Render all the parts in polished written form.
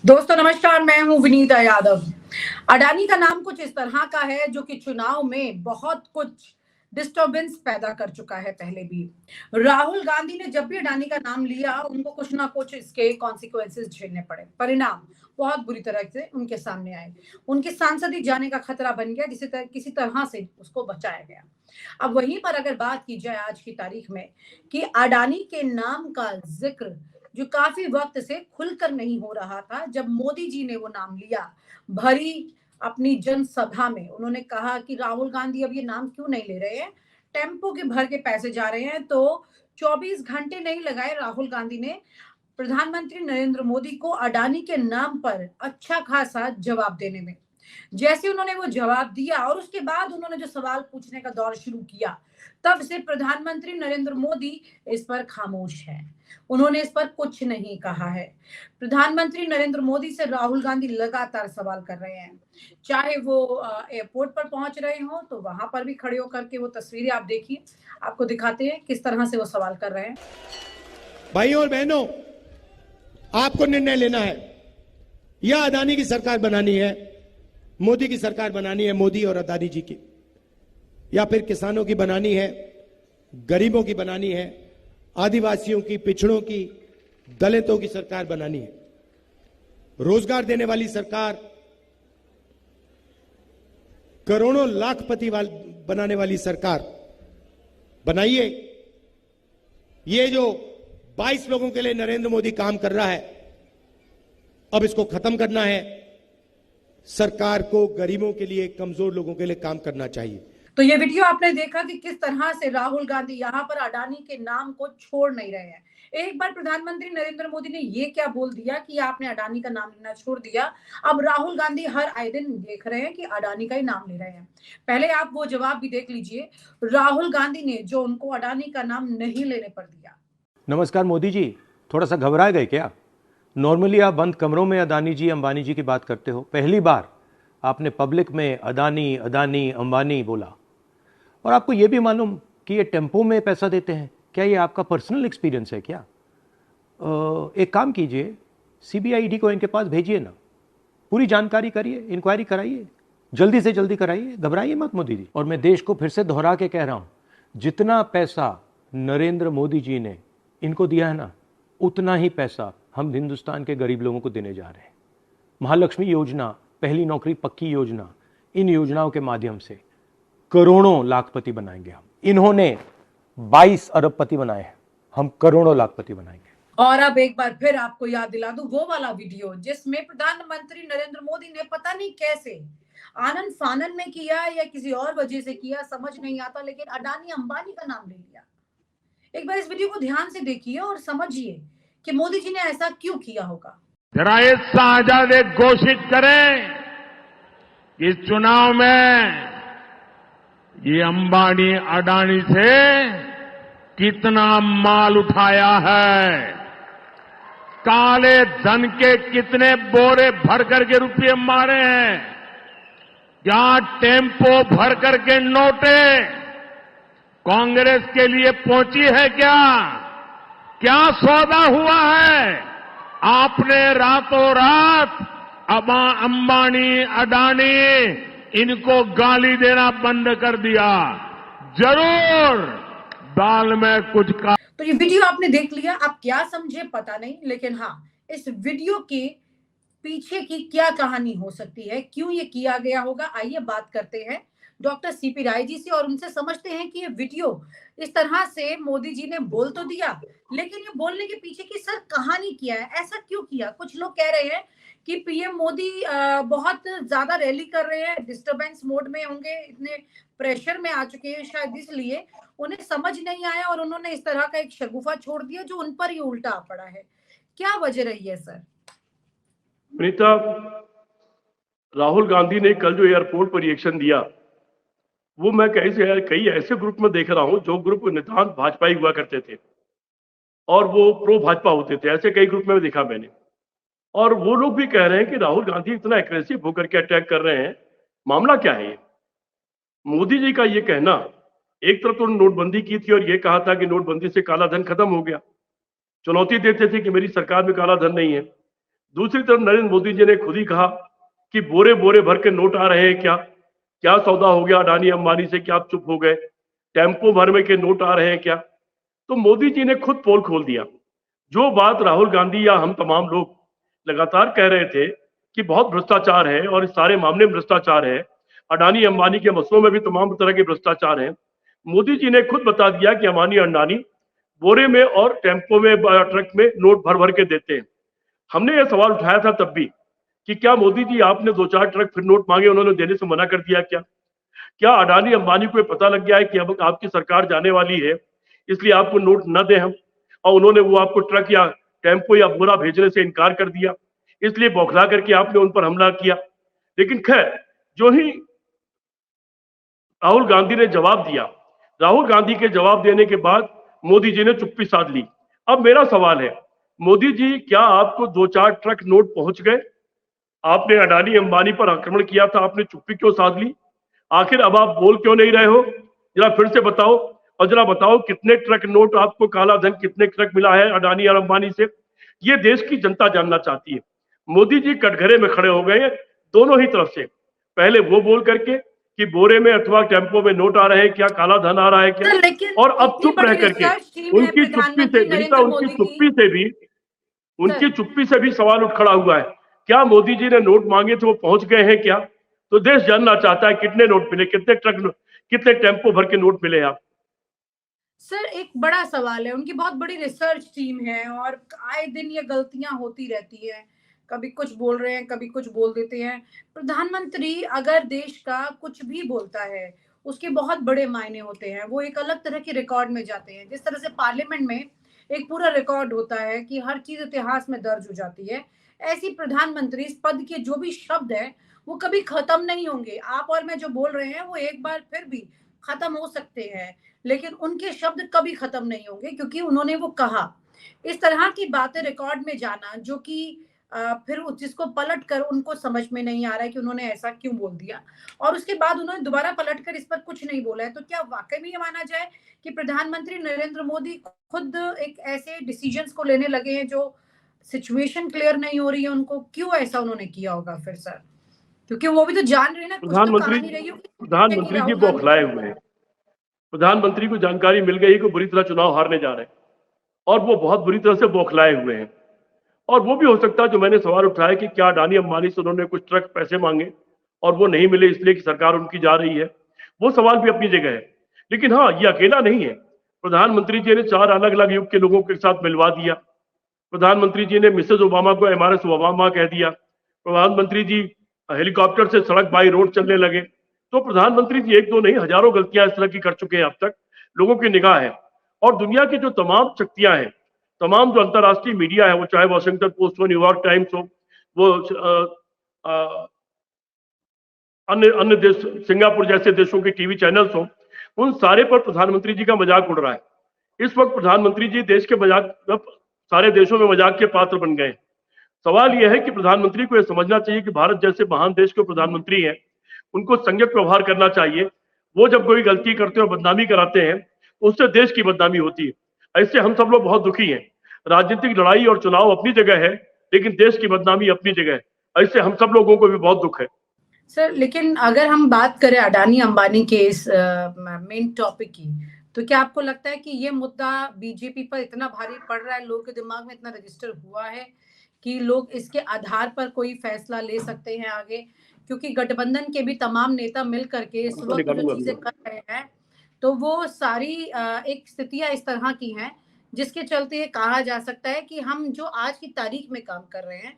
दोस्तों नमस्कार, मैं हूं विनीता यादव। अडानी का नाम कुछ इस तरह का है जो कि चुनाव में बहुत कुछ डिस्टरबेंस पैदा कर चुका है। पहले भी राहुल गांधी ने जब भी अडानी का नाम लिया, उनको कुछ ना कुछ इसके कॉन्सिक्वेंसेस झेलने पड़े। परिणाम बहुत बुरी तरह से उनके सामने आए। उनके सांसद ही जाने का खतरा बन गया, किसी तरह से उसको बचाया गया। अब वहीं पर अगर बात की जाए आज की तारीख में कि अडानी के नाम का जिक्र जो काफी वक्त से खुलकर नहीं हो रहा था, जब मोदी जी ने वो नाम लिया भरी अपनी जनसभा में, उन्होंने कहा कि राहुल गांधी अब ये नाम क्यों नहीं ले रहे हैं, टेम्पो के भर के पैसे जा रहे हैं। तो 24 घंटे नहीं लगाए राहुल गांधी ने प्रधानमंत्री नरेंद्र मोदी को अडानी के नाम पर अच्छा खासा जवाब देने में। जैसे उन्होंने वो जवाब दिया और उसके बाद उन्होंने जो सवाल पूछने का दौर शुरू किया, तब से प्रधानमंत्री नरेंद्र मोदी इस पर खामोश हैं। उन्होंने इस पर कुछ नहीं कहा है। प्रधानमंत्री नरेंद्र मोदी से राहुल गांधी लगातार सवाल कर रहे हैं, चाहे वो एयरपोर्ट पर पहुंच रहे हो तो वहां पर भी खड़े होकर के वो तस्वीरें आप देखिए, आपको दिखाते हैं किस तरह से वो सवाल कर रहे हैं। भाइयों और बहनों, आपको निर्णय लेना है, या अदानी की सरकार बनानी है, मोदी की सरकार बनानी है, मोदी और अदानी जी की, या फिर किसानों की बनानी है, गरीबों की बनानी है, आदिवासियों की, पिछड़ों की, दलितों की सरकार बनानी है, रोजगार देने वाली सरकार, करोड़ों लाखपति बनाने वाली सरकार बनाइए। ये जो 22 लोगों के लिए नरेंद्र मोदी काम कर रहा है, अब इसको खत्म करना है। सरकार को गरीबों के लिए, कमजोर लोगों के लिए काम करना चाहिए। तो ये वीडियो आपने देखा कि किस तरह से राहुल गांधी यहाँ पर अडानी के नाम को छोड़ नहीं रहे हैं। एक बार प्रधानमंत्री नरेंद्र मोदी ने ये क्या बोल दिया कि आपने अडानी का नाम लेना छोड़ दिया, अब राहुल गांधी हर आए दिन देख रहे हैं कि अडानी का ही नाम ले रहे हैं। पहले आप वो जवाब भी देख लीजिए, राहुल गांधी ने जो उनको अडानी का नाम नहीं लेने पर दिया। नमस्कार मोदी जी, थोड़ा सा घबरा गए क्या? नॉर्मली आप बंद कमरों में अदानी जी, अंबानी जी की बात करते हो, पहली बार आपने पब्लिक में अदानी अदानी अंबानी बोला। और आपको यह भी मालूम कि ये टेम्पो में पैसा देते हैं? क्या ये आपका पर्सनल एक्सपीरियंस है क्या? एक काम कीजिए, सीबीआई को इनके पास भेजिए ना, पूरी जानकारी करिए, इंक्वायरी कराइए, जल्दी से जल्दी कराइए, घबराइए मत मोदी जी। और मैं देश को फिर से दोहरा के कह रहा हूं, जितना पैसा नरेंद्र मोदी जी ने इनको दिया है ना, उतना ही पैसा हम हिंदुस्तान के गरीब लोगों को देने जा रहे हैं। महालक्ष्मी योजना, पहली नौकरी पक्की योजना, इन योजनाओं के माध्यम से करोड़ों लाखपति बनाएंगे हम। इन्होंने 22 अरबपति बनाए हैं, हम करोड़ों लाखपति बनाएंगे। और अब एक बार फिर आपको याद दिला दूं वो वाला वीडियो जिसमें प्रधानमंत्री नरेंद्र मोदी ने पता नहीं कैसे आनंद फानन में किया या किसी और वजह से किया, समझ नहीं आता, लेकिन अडानी अंबानी का नाम ले लिया। एक बार इस वीडियो को ध्यान से देखिए और समझिए कि मोदी जी ने ऐसा क्यों किया होगा। जरा ये साझा घोषित करें कि इस चुनाव में ये अंबानी अडानी से कितना माल उठाया है, काले धन के कितने बोरे भर करके रुपये मारे हैं, क्या टेम्पो भर करके नोटे कांग्रेस के लिए पहुंची है, क्या सौदा हुआ है? आपने रातों रात अंबानी अडानी इनको गाली देना बंद कर दिया। जरूर दाल में कुछ का। तो ये वीडियो आपने देख लिया, आप क्या समझे पता नहीं, लेकिन हाँ, इस वीडियो के पीछे की क्या कहानी हो सकती है, क्यों ये किया गया होगा, आइए बात करते हैं डॉक्टर सीपी राय जी से और उनसे समझते हैं कि ये वीडियो इस तरह से मोदी जी ने बोल तो दिया, लेकिन ये बोलने के पीछे की सर कहानी क्या है, ऐसा क्यों किया। कुछ लोग कह रहे हैं कि पीएम मोदी बहुत ज्यादा रैली कर रहे हैं, डिस्टरबेंस मोड में होंगे, इतने प्रेशर में आ चुके हैं, शायद इसलिए उन्हें समझ नहीं आया और उन्होंने इस तरह का एक शगुफा छोड़ दिया जो उन पर ही उल्टा पड़ा है। क्या वजह रही है सर? प्रीता, राहुल गांधी ने कल जो एयरपोर्ट पर रिएक्शन दिया, वो मैं कई ऐसे ग्रुप में देख रहा हूं जो ग्रुप नितांत भाजपाई हुआ करते थे और वो प्रो भाजपा होते थे, ऐसे कई ग्रुप में देखा मैंने। और वो लोग भी कह रहे हैं कि राहुल गांधी इतना एग्रेसिव होकर के अटैक कर रहे हैं, मामला क्या है? मोदी जी का ये कहना, एक तरफ तो नोटबंदी की थी और ये कहा था कि नोटबंदी से काला धन खत्म हो गया, चुनौती देते थे कि मेरी सरकार में काला धन नहीं है। दूसरी तरफ नरेंद्र मोदी जी ने खुद ही कहा कि बोरे बोरे भर के नोट आ रहे हैं, क्या क्या सौदा हो गया अडानी अंबानी से, क्या आप चुप हो गए? टेम्पो भर में के नोट आ रहे हैं क्या? तो मोदी जी ने खुद पोल खोल दिया। जो बात राहुल गांधी या हम तमाम लोग लगातार कह रहे थे कि बहुत भ्रष्टाचार है और इस सारे मामले में भ्रष्टाचार है, अडानी अंबानी के मसलों में भी तमाम तरह के भ्रष्टाचार है, मोदी जी ने खुद बता दिया कि अंबानी अडानी बोरे में और टेम्पो में, ट्रक में नोट भर भर के देते हैं। हमने यह सवाल उठाया था तब भी कि क्या मोदी जी आपने 2-4 ट्रक फिर नोट मांगे, उन्होंने देने से मना कर दिया क्या? क्या अडानी अंबानी को पता लग गया है कि अब आपकी सरकार जाने वाली है, इसलिए आपको नोट न दें हम, और उन्होंने वो आपको ट्रक या टेम्पो या बोरा भेजने से इनकार कर दिया, इसलिए बौखला करके आपने उन पर हमला किया? लेकिन खैर, जो ही राहुल गांधी ने जवाब दिया, राहुल गांधी के जवाब देने के बाद मोदी जी ने चुप्पी साध ली। अब मेरा सवाल है, मोदी जी क्या आपको 2-4 ट्रक नोट पहुंच गए? आपने अडानी अंबानी पर आक्रमण किया था, आपने चुप्पी क्यों साध ली? आखिर अब आप बोल क्यों नहीं रहे हो? जरा फिर से बताओ, और जरा बताओ कितने ट्रक नोट आपको काला धन, कितने ट्रक मिला है अडानी और अंबानी से? ये देश की जनता जानना चाहती है। मोदी जी कटघरे में खड़े हो गए हैं दोनों ही तरफ से, पहले वो बोल करके कि बोरे में अथवा टेम्पो में नोट आ रहे हैं क्या, काला धन आ रहा है क्या, लेकिन और अब इतनी चुप रह बड़ी करके रिसर्च टीम है उनकी चुप्पी से, प्रधानमंत्री विनीता, नरेंद्र उनकी मोदी चुप्पी की। से भी, उनकी चुप्पी से भी सवाल उठ खड़ा हुआ है, क्या मोदी जी ने नोट मांगे थे वो पहुंच गए हैं क्या? तो देश जानना चाहता है कितने नोट मिले, कितने ट्रक, कितने टेम्पो भर के नोट मिले आप? सर एक बड़ा सवाल है, उनकी बहुत बड़ी रिसर्च टीम है और आए दिन ये गलतियां होती रहती है, कभी कुछ बोल रहे हैं, कभी कुछ बोल देते हैं। प्रधानमंत्री अगर देश का कुछ भी बोलता है, उसके बहुत बड़े मायने होते हैं, वो एक अलग तरह के रिकॉर्ड में जाते हैं। जिस तरह से पार्लियामेंट में एक पूरा रिकॉर्ड होता है कि हर चीज इतिहास में दर्ज हो जाती है, ऐसी प्रधानमंत्री इस पद के जो भी शब्द है वो कभी खत्म नहीं होंगे। आप और मैं जो बोल रहे हैं वो एक बार फिर भी खत्म हो सकते हैं, लेकिन उनके शब्द कभी खत्म नहीं होंगे क्योंकि उन्होंने वो कहा। इस तरह की बातें रिकॉर्ड में जाना जो कि फिर जिसको पलट कर उनको समझ में नहीं आ रहा है कि उन्होंने ऐसा क्यों बोल दिया, और उसके बाद उन्होंने दोबारा पलट कर इस पर कुछ नहीं बोला है, तो क्या वाकई में ये माना जाए कि प्रधानमंत्री नरेंद्र मोदी खुद एक ऐसे डिसीजंस को लेने लगे हैं जो सिचुएशन क्लियर नहीं हो रही है उनको? क्यों ऐसा उन्होंने किया होगा फिर सर? क्योंकि वो भी तो जान रहे हैं ना, कुछ तो प्रधानमंत्री कहानी रही होगी कि प्रधानमंत्री जी राहुल गांधी बौखलाए हुए हैं। प्रधानमंत्री को जानकारी मिल गई कि बुरी तरह चुनाव हारने जा रहे हैं, और वो बहुत बुरी तरह से बौखलाए हुए हैं। और वो भी हो सकता है जो मैंने सवाल उठाया कि क्या अडानी अंबानी से उन्होंने कुछ ट्रक पैसे मांगे और वो नहीं मिले इसलिए कि सरकार उनकी जा रही है, वो सवाल भी अपनी जगह है। लेकिन हाँ, ये अकेला नहीं है। प्रधानमंत्री जी ने 4 अलग अलग युग के लोगों के साथ मिलवा दिया। प्रधानमंत्री जी ने मिसेज ओबामा को एमआरएस ओबामा कह दिया। प्रधानमंत्री जी हेलीकॉप्टर से सड़क बाई रोड चलने लगे। तो प्रधानमंत्री जी एक दो नहीं, हजारों गलतियां इस तरह की कर चुके हैं अब तक, लोगों की निगाह है। और दुनिया की जो तमाम शक्तियां हैं, तमाम जो अंतर्राष्ट्रीय मीडिया है, वो चाहे वॉशिंगटन पोस्ट हो, न्यूयॉर्क टाइम्स हो, वो अन्य अन्य देश, सिंगापुर जैसे देशों के टीवी चैनल्स हो, उन सारे पर प्रधानमंत्री जी का मजाक उड़ रहा है। इस वक्त प्रधानमंत्री जी देश के मजाक, सारे देशों में मजाक के पात्र बन गए। सवाल यह है कि प्रधानमंत्री को यह समझना चाहिए कि भारत जैसे महान देश के प्रधानमंत्री हैं, उनको संयत व्यवहार करना चाहिए। वो जब कोई गलती करते हैं और बदनामी कराते हैं, तो उससे देश की बदनामी होती है। ऐसे हम सब लोग बहुत दुखी हैं। राजनीतिक लड़ाई और चुनाव अपनी जगह है, लेकिन देश की बदनामी अपनी जगह है। ऐसे हम सब लोगों को भी बहुत दुख है। सर लेकिन अगर हम बात करें अडानी अंबानी के इस मेन टॉपिक की, तो क्या आपको लगता है कि ये मुद्दा बीजेपी पर इतना भारी पड़ रहा है, लोगों के दिमाग में इतना रजिस्टर हुआ है कि लोग इसके आधार पर कोई फैसला ले सकते हैं आगे? क्योंकि गठबंधन के भी तमाम नेता मिल करके इस वक्त जो चीजें कर रहे हैं, तो वो सारी एक स्थितियां इस तरह की हैं जिसके चलते ये कहा जा सकता है कि हम जो आज की तारीख में काम कर रहे हैं,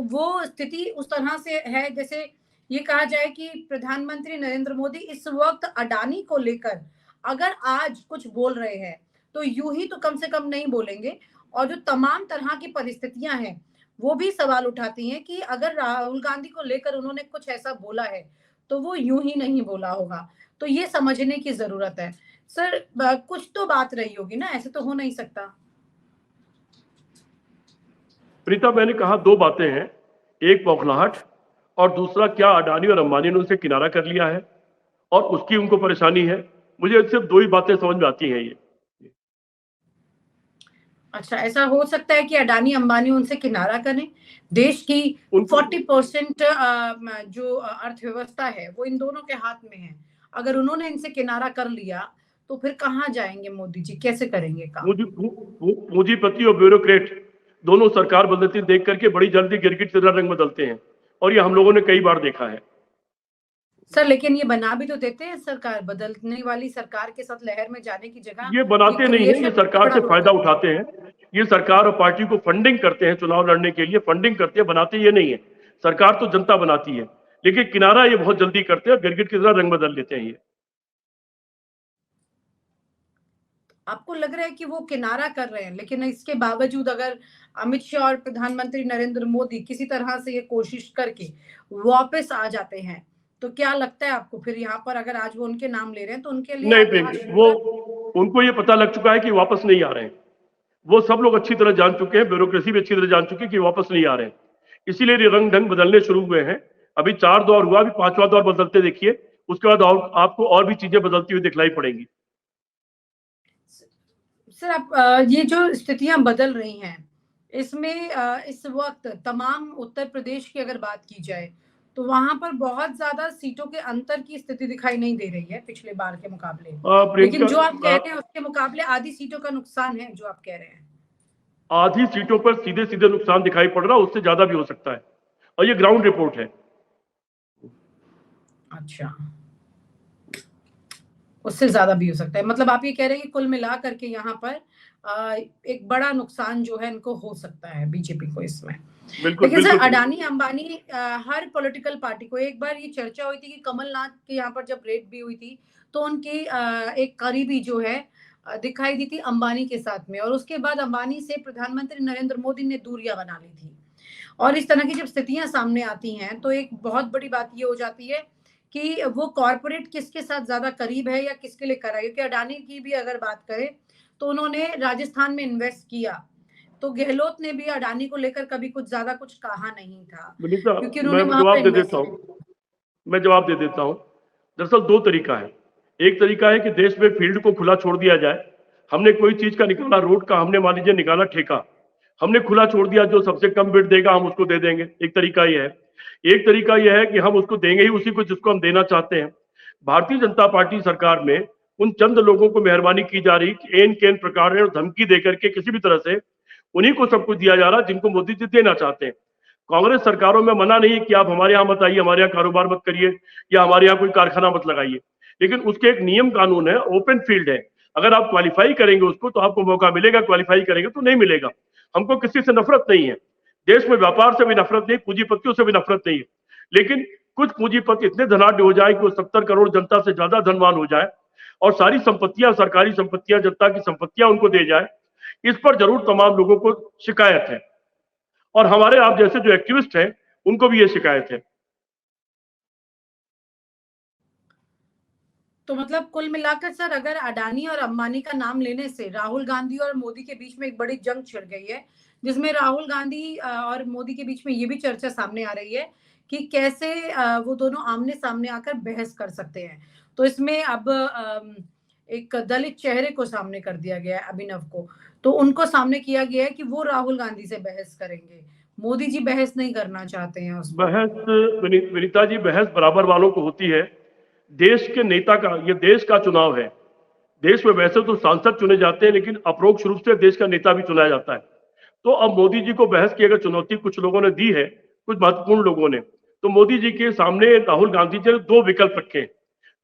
वो स्थिति उस तरह से है जैसे ये कहा जाए कि प्रधानमंत्री नरेंद्र मोदी इस वक्त अडानी को लेकर अगर आज कुछ बोल रहे हैं तो यूं ही तो कम से कम नहीं बोलेंगे, और जो तमाम तरह की परिस्थितियां हैं वो भी सवाल उठाती हैं कि अगर राहुल गांधी को लेकर उन्होंने कुछ ऐसा बोला है तो वो यूं ही नहीं बोला होगा। तो ये समझने की जरूरत है सर। कुछ तो बात रही होगी ना, ऐसे तो हो नहीं सकता। प्रीता, मैंने कहा 2 बातें हैं, एक बौखलाहट और दूसरा क्या अडानी और अंबानी ने उनसे किनारा कर लिया है और उसकी उनको परेशानी है। मुझे सिर्फ 2 ही बातें समझ में आती हैं। ये अच्छा, ऐसा हो सकता है कि अडानी अंबानी उनसे किनारा करें? देश की उनको 40% जो अर्थव्यवस्था है वो इन दोनों के हाथ में है। अगर उन्होंने इनसे किनारा कर लिया तो फिर कहाँ जाएंगे मोदी जी, कैसे करेंगे काम? पूंजीपति और ब्यूरोक्रेट दोनों सरकार बदलती देख करके बड़ी जल्दी गिरगिट की तरह रंग बदलते हैं, और ये हम लोगों ने कई बार देखा है। सर लेकिन ये बना भी तो देते हैं सरकार, बदलने वाली सरकार के साथ लहर में जाने की जगह ये ये बनाते नहीं है, ये क्रिएशन में सरकार बड़ा से रोल फायदा करते हैं। उठाते हैं। ये सरकार और पार्टी को फंडिंग करते हैं, चुनाव लड़ने के लिए फंडिंग करते हैं, बनाते ये नहीं है। सरकार तो जनता बनाती है, लेकिन किनारा ये बहुत जल्दी करते हैं, गिरगिट की तरह रंग बदल लेते हैं ये। आपको लग रहा है कि वो किनारा कर रहे हैं, लेकिन इसके बावजूद अगर अमित शाह और प्रधानमंत्री नरेंद्र मोदी किसी तरह से ये कोशिश करके वापस आ जाते हैं, तो क्या लगता है आपको फिर यहाँ पर अगर आज वो उनके नाम ले रहे हैं तो उनके लिए नहीं अब यहाँ देंगे वो, उनको ये पता लग चुका है कि वापस नहीं आ रहे हैं। वो सब लोग अच्छी तरह जान चुके हैं, ब्यूरोक्रेसी भी अच्छी तरह जान चुकी है कि वापस नहीं आ रहे हैं। इसीलिए ये रंग ढंग बदलने शुरू हुए हैं। अभी 4 दौर हुआ, अभी 5वां दौर बदलते देखिए, उसके बाद और आपको और भी चीजें बदलती हुई दिखलाई पड़ेंगी। सर आप ये जो स्थितियां बदल रही हैं इसमें इस वक्त तमाम उत्तर प्रदेश की अगर बात की जाए तो वहां पर बहुत ज्यादा सीटों के अंतर की स्थिति दिखाई नहीं दे रही है पिछले बार के मुकाबले। लेकिन जो आप कह रहे हैं उसके मुकाबले आधी सीटों का नुकसान है जो आप कह रहे हैं। आधी सीटों पर सीधे सीधे नुकसान दिखाई पड़ रहा है, उससे ज्यादा भी हो सकता है, और ये ग्राउंड रिपोर्ट है। अच्छा, उससे ज्यादा भी हो सकता है, मतलब आप ये कह रहे हैं कि कुल मिला करके यहाँ पर एक बड़ा नुकसान जो है इनको हो सकता है बीजेपी को इसमें। बिल्कुल लेकिन सर बिल्कुल अडानी अंबानी हर पॉलिटिकल पार्टी को, एक बार ये चर्चा हुई थी कि कमलनाथ के यहाँ पर जब रेड भी हुई थी तो उनकी एक करीबी जो है दिखाई दी थी अंबानी के साथ में, और उसके बाद अंबानी से प्रधानमंत्री नरेंद्र मोदी ने दूरियां बना ली थी। और इस तरह की जब स्थितियां सामने आती हैं तो एक बहुत बड़ी बात ये हो जाती है कि वो कॉर्पोरेट किसके साथ ज्यादा करीब है या किसके लिए कर रहा है। क्योंकि अडानी की भी अगर बात करें तो उन्होंने राजस्थान में इन्वेस्ट किया, तो गहलोत ने भी अडानी को लेकर कभी कुछ ज्यादा कुछ कहा नहीं था विनीता, क्योंकि मैं उन्होंने वहां जवाब पर दे इन्वेस्ट देता किया। हूँ। मैं जवाब दे देता हूँ। दरअसल 2 तरीका है। एक तरीका है कि देश में फील्ड को खुला छोड़ दिया जाए। हमने कोई चीज का निकाला, रोड का हमने मान लीजिए निकाला ठेका, हमने खुला छोड़ दिया, जो सबसे कम बिड देगा हम उसको दे देंगे। एक तरीका यह है। एक तरीका यह है कि हम उसको देंगे ही उसी को जिसको हम देना चाहते हैं। भारतीय जनता पार्टी सरकार में उन चंद लोगों को मेहरबानी की जा रही कि एन केन प्रकार और धमकी देकर के किसी भी तरह से उन्हीं को सब कुछ दिया जा रहा जिनको मोदी जी देना चाहते हैं। कांग्रेस सरकारों में मना नहीं है कि आप हमारे यहाँ मत आइए, हमारे यहाँ कारोबार मत करिए, या हमारे यहाँ कोई कारखाना मत लगाइए, लेकिन उसके एक नियम कानून है, ओपन फील्ड है। अगर आप क्वालिफाई करेंगे उसको तो आपको मौका मिलेगा, क्वालिफाई करेंगे तो नहीं मिलेगा। हमको किसी से नफरत नहीं है, देश में व्यापार से भी नफरत नहीं, पूंजीपतियों से भी नफरत नहीं है, लेकिन कुछ पूंजीपति इतने धनाढ्य हो जाए कि वो 70 करोड़ जनता से ज्यादा धनवान हो जाए और सारी संपत्तियां, सरकारी संपत्तियां, जनता की संपत्तियां उनको दे जाए, इस पर जरूर तमाम लोगों को शिकायत है, और हमारे आप जैसे जो एक्टिविस्ट हैं उनको भी ये शिकायत है। तो मतलब कुल मिलाकर सर अगर अडानी और अंबानी का नाम लेने से राहुल गांधी और मोदी के बीच में एक बड़ी जंग छिड़ गई है, जिसमें राहुल गांधी और मोदी के बीच में ये भी चर्चा सामने आ रही है कि कैसे वो दोनों आमने सामने आकर बहस कर सकते हैं। तो इसमें अब एक दलित चेहरे को सामने कर दिया गया है, अभिनव को, तो उनको सामने किया गया है कि वो राहुल गांधी से बहस करेंगे। मोदी जी बहस नहीं करना चाहते हैं उस पर। बहस विनीता जी, बहस बराबर वालों को होती है। देश के नेता का, ये देश का चुनाव है। देश में वैसे तो सांसद चुने जाते हैं, लेकिन अपरोक्ष रूप से देश का नेता भी चुना जाता है। तो अब मोदी जी को बहस की अगर चुनौती कुछ लोगों ने दी है, कुछ महत्वपूर्ण लोगों ने, तो मोदी जी के सामने राहुल गांधी जी ने 2 विकल्प रखे।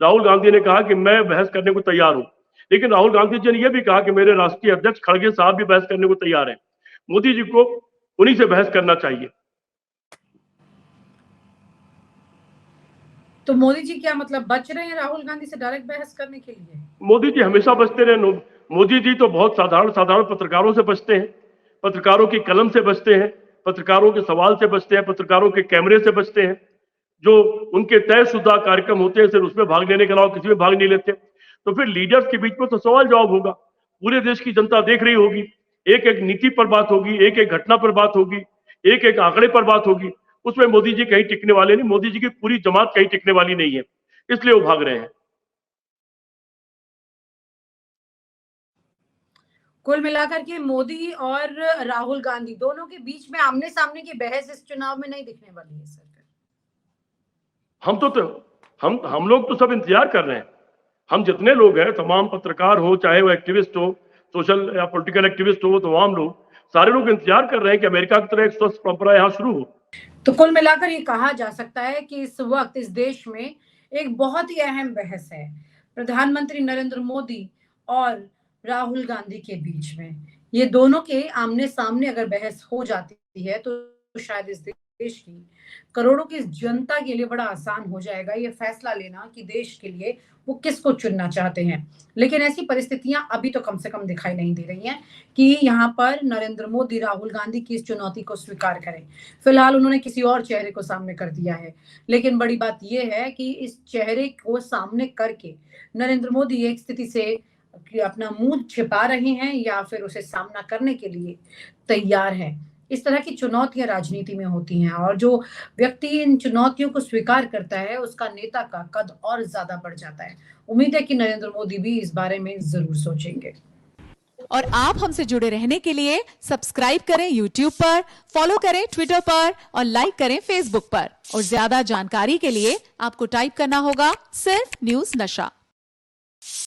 राहुल गांधी ने कहा कि मैं बहस करने को तैयार हूं, लेकिन राहुल गांधी जी ने यह भी कहा कि मेरे राष्ट्रीय अध्यक्ष खड़गे साहब भी बहस करने को तैयार हैं। मोदी जी को उन्हीं से बहस करना चाहिए। तो मोदी जी क्या मतलब बच रहे हैं राहुल गांधी से डायरेक्ट बहस करने के लिए? मोदी जी हमेशा बचते रहे। मोदी जी तो बहुत साधारण साधारण पत्रकारों से बचते हैं, पत्रकारों की कलम से बचते हैं, पत्रकारों के सवाल से बचते हैं, पत्रकारों के कैमरे से बचते हैं। जो उनके तयशुदा कार्यक्रम होते हैं सिर्फ उसमें भाग लेने के अलावा किसी में भाग नहीं लेते। तो फिर लीडर्स के बीच में तो सवाल जवाब होगा, पूरे देश की जनता देख रही होगी, एक एक नीति पर बात होगी, एक एक घटना पर बात होगी, एक एक आंकड़े पर बात होगी। उसमें मोदी जी कहीं टिकने वाले नहीं, मोदी जी की पूरी जमात कहीं टिकने वाली नहीं है, इसलिए वो भाग रहे हैं। कुल मिलाकर के मोदी और राहुल गांधी दोनों के बीच में आमने सामने की बहस इस चुनाव में नहीं दिखने वाली है सर। हम लोग तो सब इंतजार कर रहे हैं। हम जितने लोग हैं, तमाम पत्रकार हो, चाहे वो एक्टिविस्ट हो, सोशल या पॉलिटिकल एक्टिविस्ट हो, तमाम लोग, सारे लोग इंतजार कर रहे हैं कि अमेरिका की तरह एक स्वस्थ परंपरा यहाँ शुरू हो। तो कुल मिलाकर ये कहा जा सकता है कि इस वक्त इस देश में एक बहुत ही अहम बहस है प्रधानमंत्री नरेंद्र मोदी और राहुल गांधी के बीच में। ये दोनों के आमने सामने अगर बहस हो जाती है तो शायद इस देश की करोड़ों की जनता के लिए बड़ा आसान हो जाएगा ये फैसला लेना कि देश के लिए वो किसको चुनना चाहते हैं। लेकिन ऐसी परिस्थितियां अभी तो कम से कम दिखाई नहीं दे रही हैं कि यहाँ पर नरेंद्र मोदी राहुल गांधी की इस चुनौती को स्वीकार करें। फिलहाल उन्होंने किसी और चेहरे को सामने कर दिया है, लेकिन बड़ी बात यह है कि इस चेहरे को सामने करके नरेंद्र मोदी एक स्थिति से अपना मुंह छिपा रहे हैं या फिर उसे सामना करने के लिए तैयार हैं। इस तरह की चुनौतियां राजनीति में होती हैं और जो व्यक्ति इन चुनौतियों को स्वीकार करता है उसका नेता का कद और ज्यादा बढ़ जाता है। उम्मीद है कि नरेंद्र मोदी भी इस बारे में जरूर सोचेंगे। और आप हमसे जुड़े रहने के लिए सब्सक्राइब करें YouTube पर, फॉलो करें Twitter पर और लाइक करें Facebook पर। और ज्यादा जानकारी के लिए आपको टाइप करना होगा सिर्फ न्यूज़ नशा।